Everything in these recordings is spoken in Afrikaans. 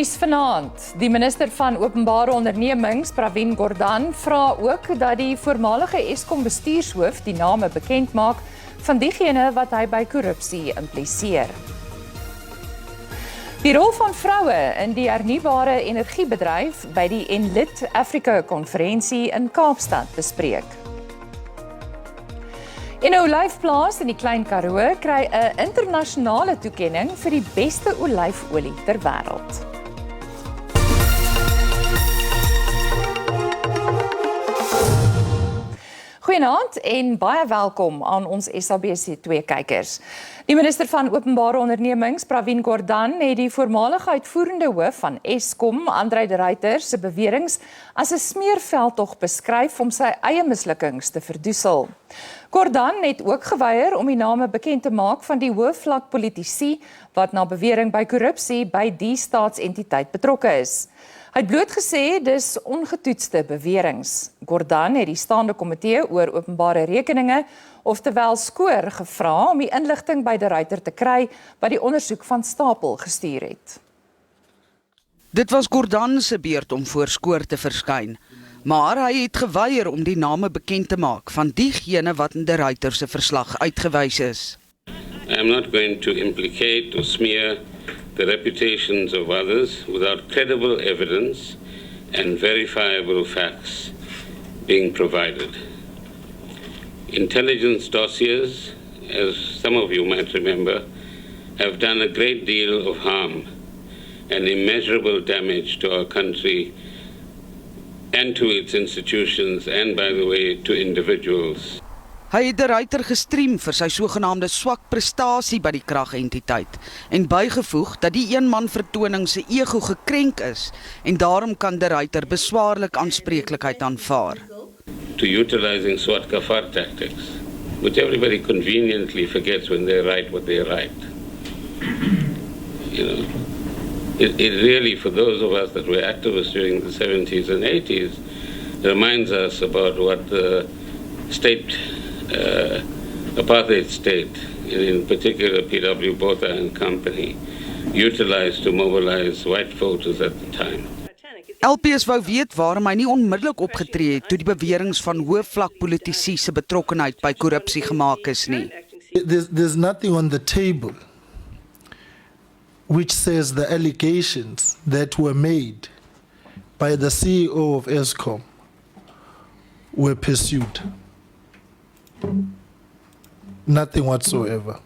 Nuus vanaand. Die minister van Openbare Ondernemings, Pravin Gordhan, vra ook dat die voormalige Eskom bestuurshoof die name bekend maak van diegene wat hy by korrupsie impliseer. Die rol van vroue in die hernubare energiebedryf by die Enlit Afrika konferensie in Kaapstad bespreek. En 'n olyfplaas in die Klein Karoo kry 'n internasionale toekenning vir die beste olyfolie ter wêreld. Goeienaand en baie welkom aan ons SABC 2 kykers. Die minister van Openbare Ondernemings, Pravin Gordhan, het die voormalige uitvoerende hoof van Eskom, André de Ruyter, se beweringe as 'n smeerveldtog beskryf om sy eie mislukkings te verdoesel. Gordhan het ook geweier om die name bekend te maak van die hoëvlak politici wat na bewering by korrupsie by die staatsentiteit betrokke is. Hy het bloot gesê dis ongetoetste beweringe. Gordhan het die staande komitee oor openbare rekeninge, oftewel skoor, gevra om die inligting by de Ruyter te kry wat die ondersoek van stapel gestuur het. Dit was Gordhan se beurt om voor skoor te verskyn, maar hy het geweier om die name bekend te maak van diegene wat in de Ruyter se verslag uitgewys is. I am not going to implicate or smear the reputations of others without credible evidence and verifiable facts being provided. Intelligence dossiers, as some of you might remember, have done a great deal of harm and immeasurable damage to our country and to its institutions and, by the way, to individuals. Hy het de Ruyter gestream vir sy sogenaamde swak prestasie by die kragentiteit en bygevoeg dat die eenman-vertoning se ego gekrenk is en daarom kan de Ruyter beswaarlik aanspreeklikheid aanvaar. To utilizing swart kafar tactics, which everybody conveniently forgets when they write what they write. You know, it really, for those of us that were activists during the 70s and 80s, reminds us about what the apartheid state, in particular P.W. Botha and company, utilized to mobilize white voters at the time. LPS wou weet waarom hy nie onmiddellik opgetree het toe die beweringe van hoëvlak politici se betrokkenheid by korrupsie gemaak is nie. There's nothing on the table which says the allegations that were made by the CEO of Eskom were pursued. Nothing whatsoever.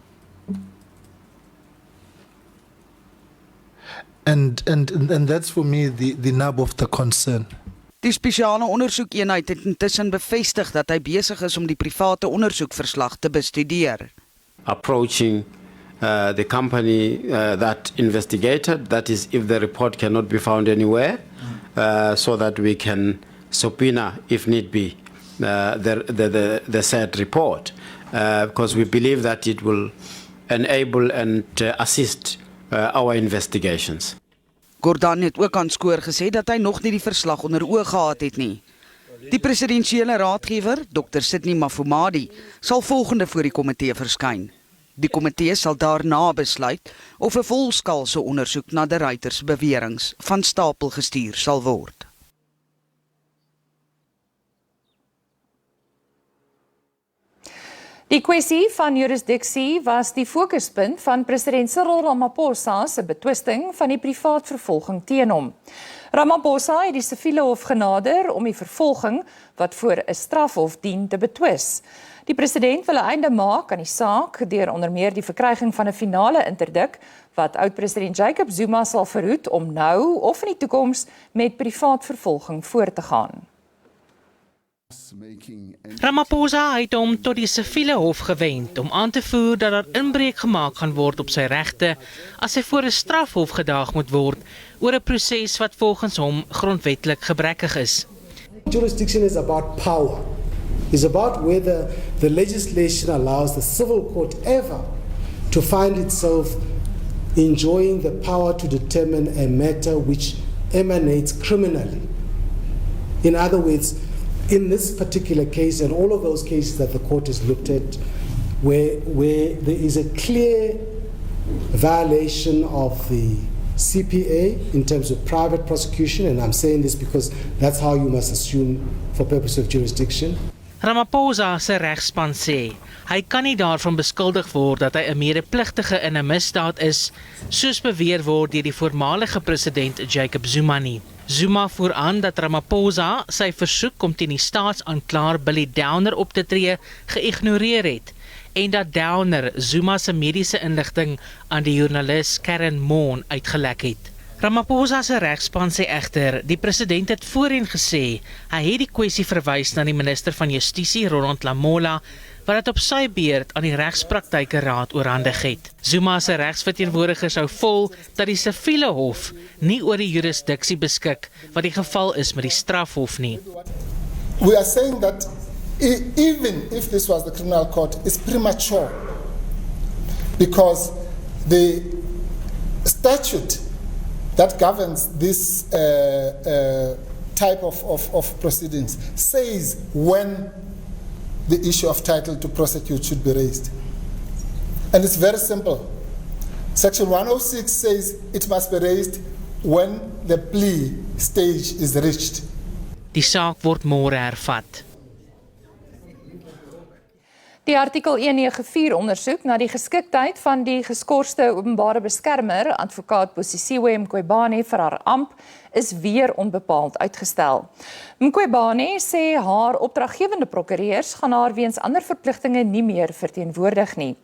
And that's for me the nub of the concern. Die spesiale ondersoekeenheid het intussen bevestig dat hy besig is om die private ondersoekverslag te bestudeer. Approaching the company that investigated, that is if the report cannot be found anywhere, so that we can subpoena, if need be, the said report, because we believe that it will enable and assist our investigations. Gordhan het ook aan skoor gesê dat hy nog nie die verslag onder oog gehad het nie. Die presidensiële raadgewer, Dr. Sidney Mafumadi, sal volgende voor die komitee verskyn. Die komitee sal daarna besluit of 'n volskaalse ondersoek na de Ruyter se beweringe van stapel gestuur sal word. Die kwessie van jurisdiksie was die fokuspunt van president Cyril Ramaphosa se betwisting van die privaat vervolging teen hom. Ramaphosa het die siviele hof genader om die vervolging wat voor 'n strafhof dien te betwis. Die president wil 'n einde maak aan die saak deur onder meer die verkryging van 'n finale interdik wat oud-president Jacob Zuma sal verhoed om nou of in die toekoms met privaat vervolging voort te gaan. Ramaphosa het hom tot die siviele hof gewend om aan te voer dat daar inbreuk gemaak gaan word op sy regte as hy voor 'n strafhof gedaag moet word oor 'n proses wat volgens hom grondwetlik gebrekkig is. Jurisdiction is about power. It's about whether the legislation allows the civil court ever to find itself enjoying the power to determine a matter which emanates criminally. In other words, in this particular case and all of those cases that the court has looked at where there is a clear violation of the CPA in terms of private prosecution, and I'm saying this because that's how you must assume for purpose of jurisdiction. Ramaphosa se regspan sê, hy kan nie daarvan beskuldig word dat hy 'n medepligtige in 'n misdaad is, soos beweer word deur die voormalige president Jacob Zuma nie. Zuma voer aan dat Ramaphosa sy versoek om teen die staatsaanklaer Billy Downer op te tree geïgnoreer het en dat Downer Zuma se mediese inligting aan die joernalis Karen Moon uitgelek het. Ramaphosa se regspan sê egter, die president het voorheen gesê, hy het die kwessie verwys na die minister van Justisie Ronald Lamola, wat dit op sy beurt aan die regspraktyke raad oorhandig het. Zuma se regsverteenwoordiger sou vol dat die siviele hof nie oor die jurisdiksie beskik wat die geval is met die strafhof nie. We are saying that even if this was the criminal court, it's premature because the statute that governs this type of proceedings says when the issue of title to prosecute should be raised. And it's very simple. Section 106 says it must be raised when the plea stage is reached. Die saak word môre hervat. Die artikel 194 ondersoek na die geskiktheid van die geskorste openbare beskermer, advokaat Bosisiwe Mqwebane vir haar amp, is weer onbepaald uitgestel. Mqwebane sê haar opdraggewende prokureurs gaan haar weens ander verpligtinge nie meer verteenwoordig nie.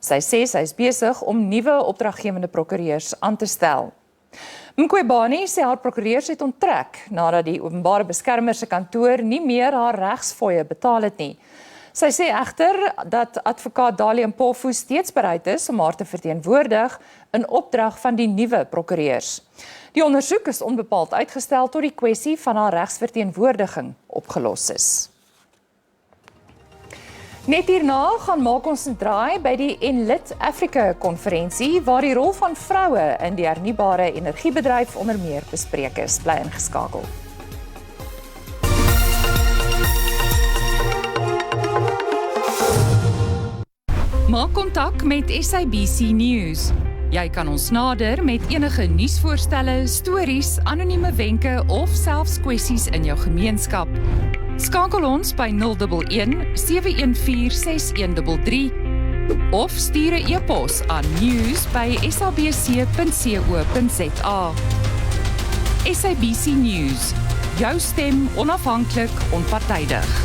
Sy sê sy is besig om nuwe opdraggewende prokureurs aan te stel. Mqwebane sê haar prokureurs het onttrek nadat die openbare beskermer se kantoor nie meer haar regsfooie betaal het nie. Sy sê egter dat advokaat Dali Mpofu steeds bereid is om haar te verteenwoordig in opdrag van die nuwe prokureurs. Die ondersoek is onbepaald uitgestel tot die kwessie van haar regsverteenwoordiging opgelos is. Net hierna gaan maak ons 'n draai by die Enlit Afrika konferensie waar die rol van vroue in die hernubare energiebedryf onder meer bespreek is. Bly ingeskakel. Maak kontak met SABC Nuus. Jy kan ons nader met enige nuusvoorstelle, stories, anonieme wenke of selfs kwessies in jou gemeenskap. Skakel ons by 011 714 6133 of stuur 'n e-pos aan news@sabc.co.za. SABC Nuus, jou stem onafhanklik, onpartydig.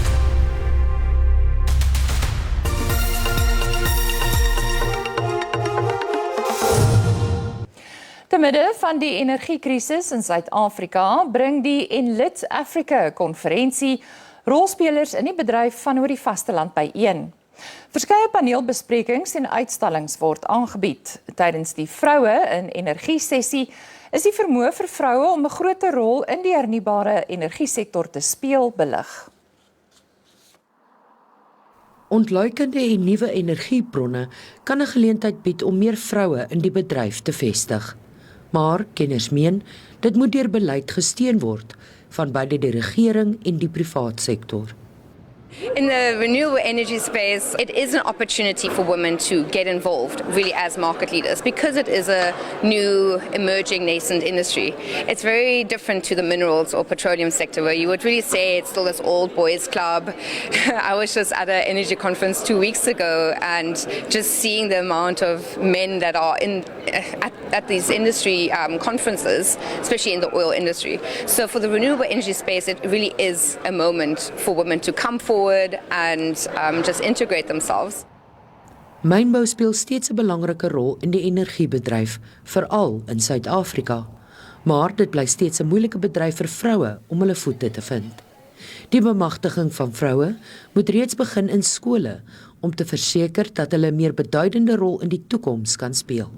Te midde van die energiekrisis in Suid-Afrika bring die Enlit Afrika konferensie rolspelers in die bedryf van oor die vasteland byeen. Verskeie paneelbesprekings en uitstallings word aangebied. Tydens die vroue in energie sessie is die vermoë vir vroue om 'n groter rol in die hernubare energiesektor te speel belig. Ontluikende en nuwe energiebronne kan 'n geleentheid bied om meer vroue in die bedryf te vestig. Maar kenners meen, dit moet deur beleid gesteun word van beide die regering en die privaat sektor. In the renewable energy space, it is an opportunity for women to get involved really as market leaders because it is a new emerging nascent industry. It's very different to the minerals or petroleum sector where you would really say it's still this old boys club. I was just at an energy conference 2 weeks ago and just seeing the amount of men that are in at these industry conferences, especially in the oil industry. So for the renewable energy space, it really is a moment for women to come forward and just integrate themselves. Mynbou speel steeds 'n belangrike rol in die energiebedryf, veral in Suid-Afrika. Maar dit bly steeds 'n moeilike bedryf vir vroue om hulle voete te vind. Die bemagtiging van vroue moet reeds begin in skole om te verseker dat hulle 'n meer beduidende rol in die toekoms kan speel.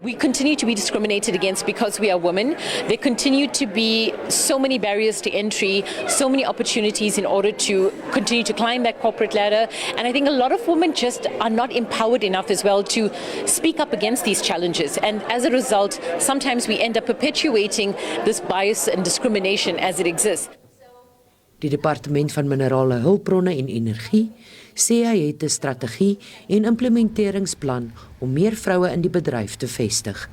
We continue to be discriminated against because we are women. There continue to be so many barriers to entry, so many opportunities in order to continue to climb that corporate ladder. And I think a lot of women just are not empowered enough as well to speak up against these challenges. And as a result, sometimes we end up perpetuating this bias and discrimination as it exists. Die Departement van Minerale Hulpbronne en Energie sê hy het 'n strategie en implementeringsplan om meer vroue in die bedryf te vestig.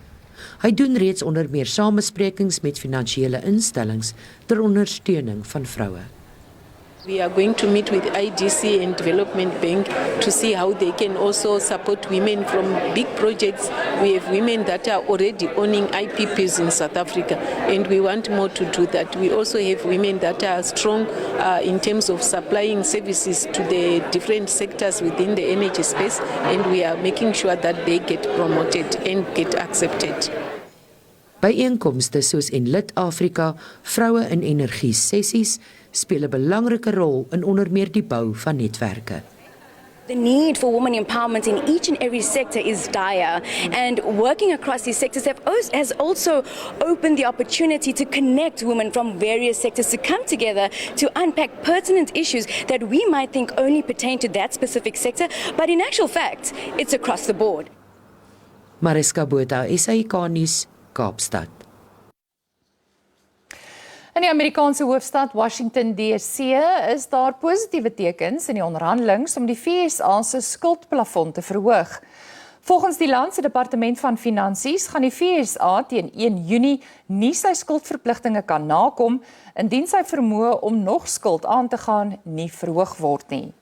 Hy doen reeds onder meer samesprekings met finansiële instellings ter ondersteuning van vroue. We are going to meet with IDC and Development Bank to see how they can also support women from big projects. We have women that are already owning IPPs in South Africa, and we want more to do that. We also have women that are strong in terms of supplying services to the different sectors within the energy space, and we are making sure that they get promoted and get accepted. Byeenkomste soos en Lid Afrika, vroue in energie sessies, speel 'n belangrike rol in onder meer die bou van netwerke. The need for women empowerment in each and every sector is dire, and working across these sectors has also opened the opportunity to connect women from various sectors to come together to unpack pertinent issues that we might think only pertain to that specific sector, but in actual fact, it's across the board. Mariska Botha, SABC Nuus, Kaapstad. In die Amerikaanse hoofstad Washington DC is daar positiewe tekens in die onderhandelings om die VSA se skuldplafon te verhoog. Volgens die land se departement van finansies gaan die VSA teen 1 Junie nie sy skuldverpligtinge kan nakom indien sy vermoë om nog skuld aan te gaan nie verhoog word nie.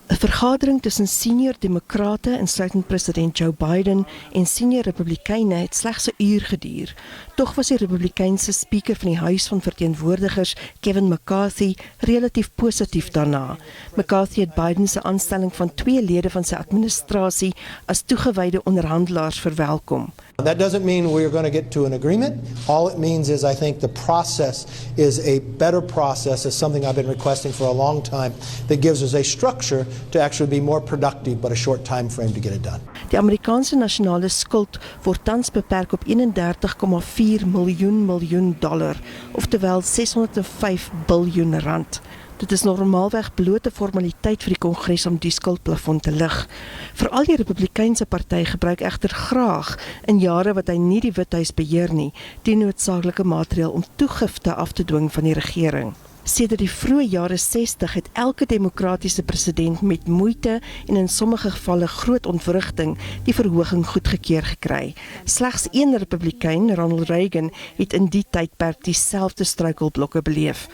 'n Vergadering tussen senior demokrate insluitend president Joe Biden en senior republikeine het slegs 'n uur geduur. Tog was die republikeinse spreker van die Huis van Verteenwoordigers, Kevin McCarthy, relatief positief daarna. McCarthy het Biden se aanstelling van 2 lede van sy administrasie as toegewyde onderhandelaars verwelkom. That doesn't mean we're going to get to an agreement. All it means is I think the process is a better process, is something I've been requesting for a long time, that gives us a structure to actually be more productive, but a short time frame to get it done. Die Amerikaanse nasionale skuld word tans beperk op 31,4 miljoen dollar, oftewel 605 biljoen rand. Dit is normaalweg blote formaliteit vir die Kongres om die skuldplafon te lig. Veral die Republikeinse party gebruik egter graag, in jare wat hy nie die Withuis beheer nie, die noodsaaklike maatreël om toegifte af te dwing van die regering. Sedert die vroeë jare 60 het elke demokratiese president met moeite en in sommige gevalle groot ontwrigting die verhoging goedgekeur gekry. Slegs een Republikein, Ronald Reagan, het in die tydperk dieselfde struikelblokke beleef.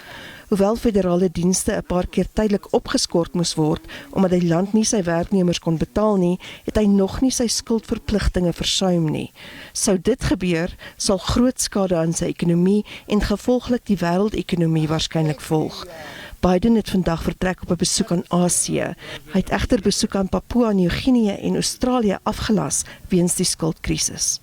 Hoewel federale dienste 'n paar keer tydelik opgeskort moes word omdat die land nie sy werknemers kon betaal nie, het hy nog nie sy skuldverpligtinge versuim nie. Sou dit gebeur, sal groot skade aan sy ekonomie en gevolglik die wêreldekonomie waarskynlik volg. Biden het vandag vertrek op 'n besoek aan Asië. Hy het egter besoek aan Papua Nieu-Guinea en Australië afgelas weens die skuldkrisis.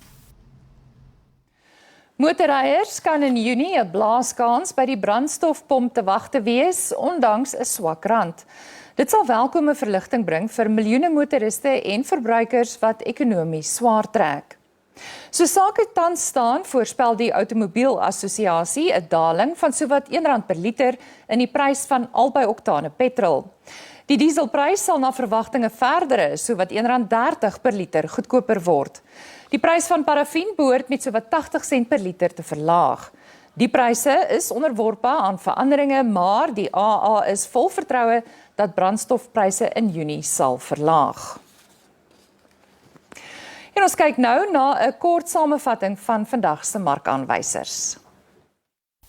Motorryers kan in Junie 'n blaaskans by die brandstofpomp te wag te wees, ondanks 'n swak rand. Dit sal welkome verligting bring vir miljoene motoriste en verbruikers wat ekonomies swaar trek. So sake tans staan, voorspel die Outomobielassosiasie 'n daling van sowat R1 per liter in die prys van albei oktane petrol. Die dieselprys sal na verwagtinge verdere sowat R1.30 per liter goedkoper word. Die prys van parafien behoort met sowat 80 sent per liter te verlaag. Die pryse is onderworpe aan veranderinge, maar die AA is vol vertroue dat brandstofpryse in Junie sal verlaag. En ons kyk nou na 'n kort samevatting van vandag se markaanwysers.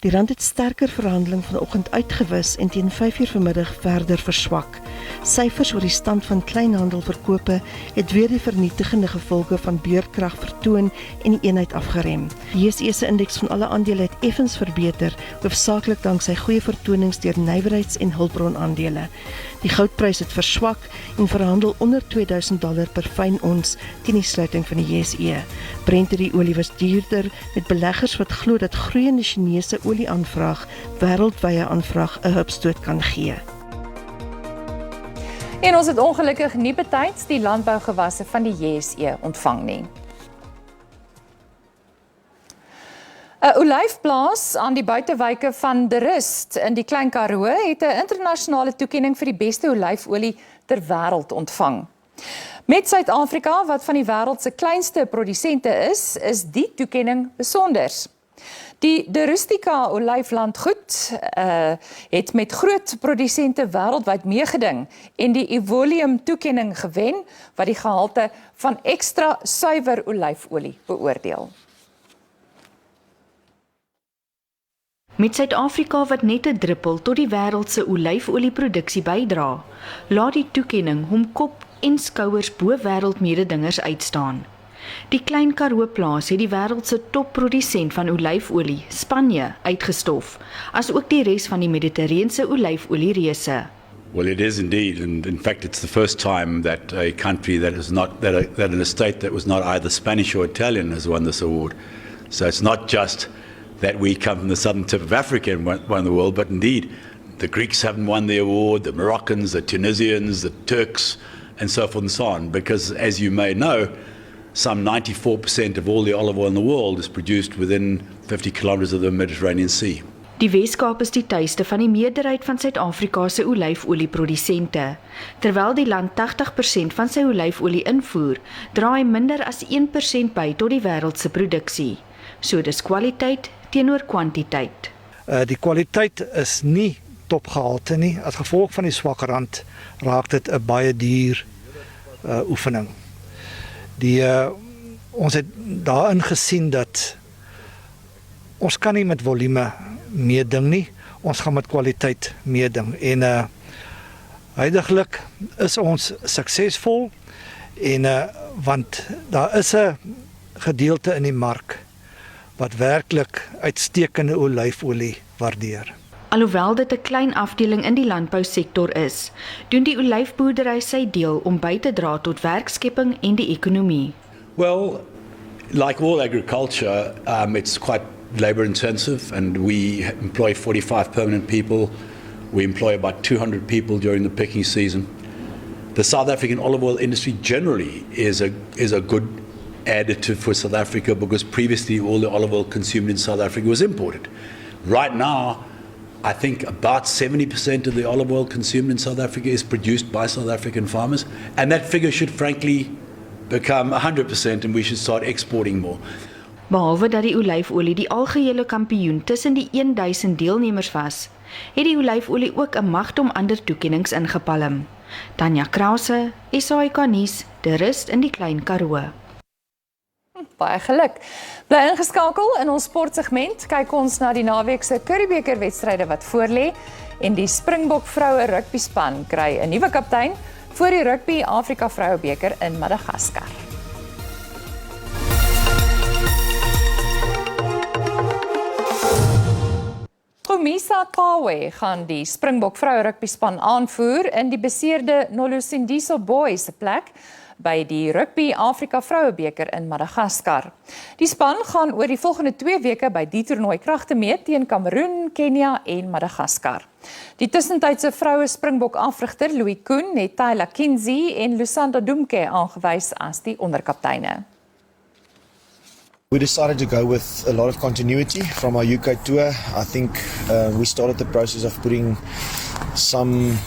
Die rand het sterker verhandeling vanoggend uitgewis en teen 5:00 vanmiddag verder verswak. Syfers oor die stand van kleinhandelverkope het weer die vernietigende gevolge van beurtkrag vertoon en die eenheid afgerem. Die JSE se indeks van alle aandele het effens verbeter, hoofsaaklik danksy goeie vertonings deur nywerheids- en hulpbronaandele. Die goudprys het verswak en verhandel onder $2000 per fyn ons teen die sluiting van die JSE. Brent-olie was duurder, met beleggers wat glo dat groeiende Chinese olieaanvraag wêreldwye aanvraag 'n hupstoot kan gee. En ons het ongelukkig nie betyds die landbougewasse van die JSE ontvang nie. 'n Olyfplaas aan die buitewyke van De Rust in die Klein Karoo het 'n internasionale toekenning vir die beste olyfolie ter wêreld ontvang. Met Suid-Afrika, wat van die wêreld se kleinste produsente is die toekenning besonders. Die De Rustica olyflandgoed het met groot produsente wêreldwyd meegeding en die Evolium toekenning gewen wat die gehalte van ekstra suiwer olyfolie beoordeel. Met Suid-Afrika wat net 'n druppel tot die wêreld se olyfolieproduksie bydra, laat die toekenning hom kop en skouers bo wêreldmededingers uitstaan. Die Klein Karoo plaas het die wêreld se topprodusent van olyfolie, Spanje, uitgestof, asook die res van die Mediterrane olyfoliereuse. Well, it is indeed, and in fact, it's the first time that a country that is not that in a state that was not either Spanish or Italian has won this award. So it's not just that we come from the southern tip of Africa and won the world, but indeed, the Greeks haven't won the award, the Moroccans, the Tunisians, the Turks, and so forth and so on. Because, as you may know, some 94% of all the olive oil in the world is produced within 50 kilometers of the Mediterranean Sea. Die Weskaap is die tuiste van die meerderheid van Suid-Afrika se olyfolieprodusente. Terwyl die land 80% van sy olyfolie invoer, dra hy minder as 1% by tot die wêreld se produksie. So dis kwaliteit teenoor kwantiteit. Die kwaliteit is nie topgehalte nie. As gevolg van die swak rand raak dit 'n baie duur oefening. Ons het daarin gesien dat ons kan nie met volume meeding nie, ons gaan met kwaliteit meeding. En huidiglik is ons suksesvol en want daar is 'n gedeelte in die mark wat werklik uitstekende olyfolie waardeer. Alhoewel dit 'n klein afdeling in die landbousektor is, doen die olyfboerdery sy deel om by te dra tot werkskepping en die ekonomie. Well, like all agriculture, it's quite labor intensive, and we employ 45 permanent people. We employ about 200 people during the picking season. The South African olive oil industry generally is a good additive for South Africa, because previously all the olive oil consumed in South Africa was imported. Right now, I think about 70% of the olive oil consumed in South Africa is produced by South African farmers, and that figure should frankly become 100%, and we should start exporting more. Behalwe dat die olyfolie die algehele kampioen tussen die 1000 deelnemers was, het die olyfolie ook 'n magdom ander toekennings ingepalm. Tanya Krause, SABC Nuus, De Rust in die Klein Karoo. Baie geluk. Bly ingeskakel in ons sportsegment. Kyk ons na die naweek se Curriebeeker wedstryde wat voorlê en die Springbok vroue rugbyspan kry 'n nuwe kaptein vir die Rugby Afrika Vrouebeker in Madagaskar. Komisa Kawe gaan die Springbok vroue rugbyspan aanvoer in die beseerde Nolosindiso Boys se plek by die Rugby Afrika Vrouebeker in Madagaskar. Die span gaan oor die volgende 2 weke by die toernooi kragte meet teen Kameroen, Kenia en Madagaskar. Die tussentydse vroue Springbok afrigter Louis Koen het Tyla Kinsey en Lusanda Dumke aangewys as die onderkapteine. We decided to go with a lot of continuity from our UK tour. I think we started the process of putting some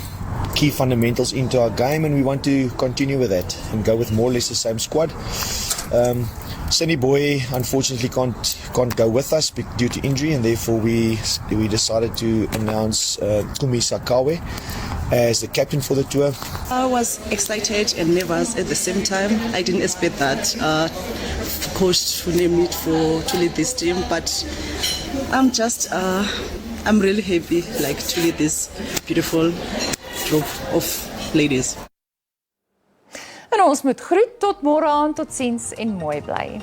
key fundamentals into our game, and we want to continue with that and go with more or less the same squad. Sunny Boy unfortunately can't go with us due to injury, and therefore we decided to announce Komisa Kawe as the captain for the tour. I was excited and nervous at the same time. I didn't expect that coach to name me to lead this team, but I'm really happy to lead this beautiful group of ladies. En ons moet groet tot môre aand, totsiens en mooi bly.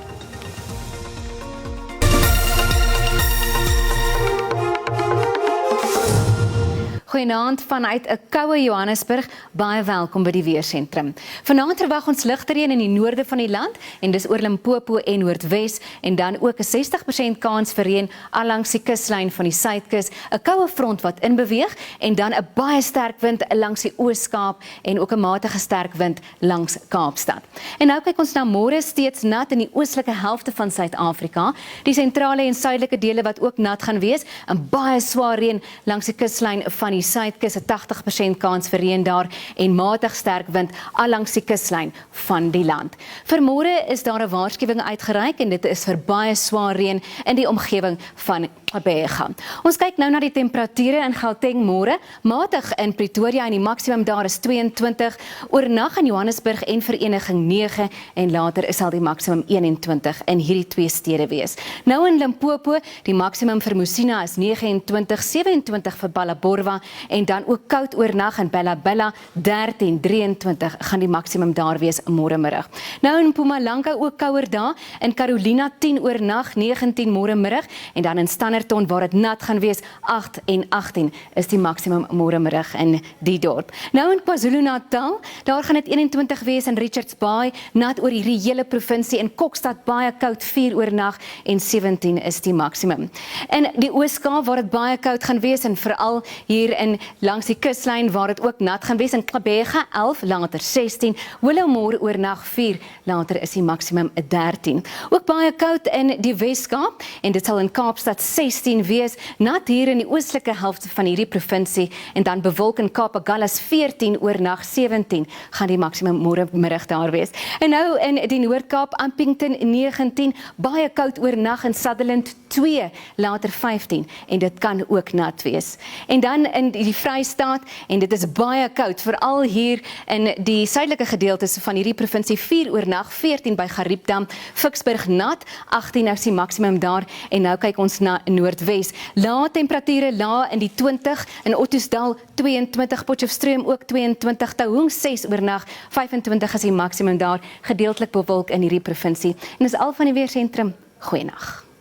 Goeienaand vanuit 'n koue Johannesburg, baie welkom by die weersentrum. Vanaand verwag ons ligte reën in die noorde van die land en dis oor Limpopo en Noordwes en dan ook 'n 60% kans vir reën allangs die kuslyn van die suidkus, 'n koue front wat inbeweeg en dan 'n baie sterk wind langs die Oos-Kaap en ook 'n matige sterk wind langs Kaapstad. En nou kyk ons na môre, steeds nat in die oostelike helfte van Suid-Afrika, die sentrale en suidelike dele wat ook nat gaan wees en baie swaar reën langs die kuslyn van die die suidkus 'n 80% kans vir reën daar en matig sterk wind allangs die kuslyn van die land. Vir môre is daar 'n waarskuwing uitgereik en dit is vir baie swaar reën in die omgewing van Gqeberha. Ons kyk nou na die temperature in Gauteng môre, matig in Pretoria en die maksimum daar is 22, oornag in Johannesburg en Vereniging 9 en later sal die maksimum 21 in hierdie twee stede wees. Nou in Limpopo, die maksimum vir Musina is 29, 27 vir Balaborwa en dan ook koud oornag in Bella-Bella, 13, 23 gaan die maksimum daar wees môre middag. Nou in Mpumalanga ook kouer daar, in Carolina 10 oornag, 19 môre middag en dan in Standerton waar dit nat gaan wees, 8 en 18 is die maksimum môre middag in die dorp. Nou in KwaZulu-Natal, daar gaan dit 21 wees in Richards Bay, nat oor hierdie hele provinsie, in Kokstad baie koud 4 oornag en 17 is die maksimum. In die Oos-Kaap waar dit baie koud gaan wees en veral hier in langs die kuslyn waar dit ook nat gaan wees, in Gqeberha 11, later 16, Willowmore oornag 4, later is die maksimum 13. Ook baie koud in die Wes-Kaap en dit sal in Kaapstad 16 wees, nat hier in die oostelike helfte van hierdie provinsie en dan bewolk in Kaap-Agulhas 14 oornag 17 gaan die maksimum môre middag daar wees. En nou in die Noord-Kaap, Ampington 19, baie koud oornag in Sutherland 2, later 15 en dit kan ook nat wees. En dan in die Vrystaat en dit is baie koud, veral hier in die suidelike gedeeltes van hierdie provinsie 4 oornag, 14 by Gariepdam, Ficksburg nat, 18 is die maksimum daar en nou kyk ons na Noordwes. Lae temperature, lae in die 20, in Ottosdal 22, Potchefstroom ook 22, Taung 6 oornag, 25 is die maksimum daar, gedeeltelik bewolk in hierdie provinsie. En dis al van die weersentrum. Goeienaand.